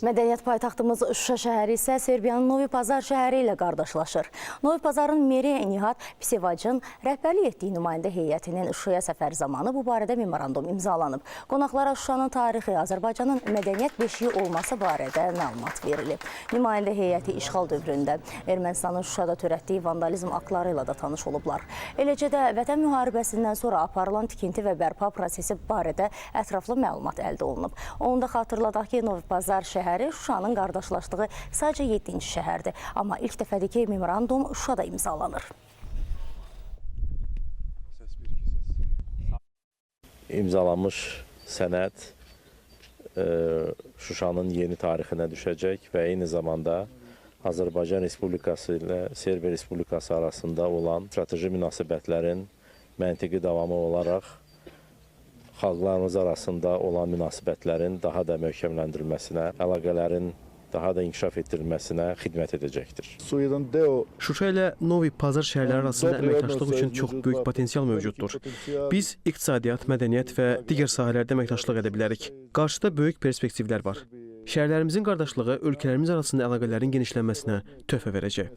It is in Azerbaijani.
Mədəniyyət paytaxtımız Şuşa şəhəri isə Serbiyanın Novi Pazar şəhəri ilə qardaşlaşır. Novi Pazarın meri Nihat Pisevacın rəhbərlik etdiyi nümayəndə heyətinin Şuşaya səfəri zamanı bu barədə memorandum imzalanıb. Qonaqlara Şuşanın tarixi, Azərbaycanın mədəniyyət beşiyi olması barədə məlumat verilib. Nümayəndə heyəti işğal dövründə Ermənistanın Şuşada törətdiyi vandalizm aktları ilə də tanış olublar. Eləcə də Vətən müharibəsindən sonra aparılan tikinti və bərpa prosesi barədə ətraflı məlumat əldə olunub. Onu da xatırladaq ki, Novi Pazar şəhəri Şuşanın qardaşlaşdığı sadəcə 7-ci şəhərdir. Amma ilk dəfədir ki, memorandum Şuşada imzalanır. İmzalanmış sənəd Şuşanın yeni tarixinə düşəcək və eyni zamanda Azərbaycan Respublikası ilə Serbiya Respublikası arasında olan strateji münasibətlərin məntiqi davamı olaraq xalqlarımız arasında olan münasibətlərin daha da möhkəmləndirilməsinə, əlaqələrin daha da inkişaf etdirilməsinə xidmət edəcəkdir. Şuşa ilə Novi Pazar şəhərləri arasında əməkdaşlıq üçün çox böyük potensial mövcuddur. Biz iqtisadiyyat, mədəniyyət və digər sahələrdə əməkdaşlıq edə bilərik. Qarşıda böyük perspektivlər var. Şəhərlərimizin qardaşlığı ölkələrimiz arasında əlaqələrin genişlənməsinə töhfə verəcək.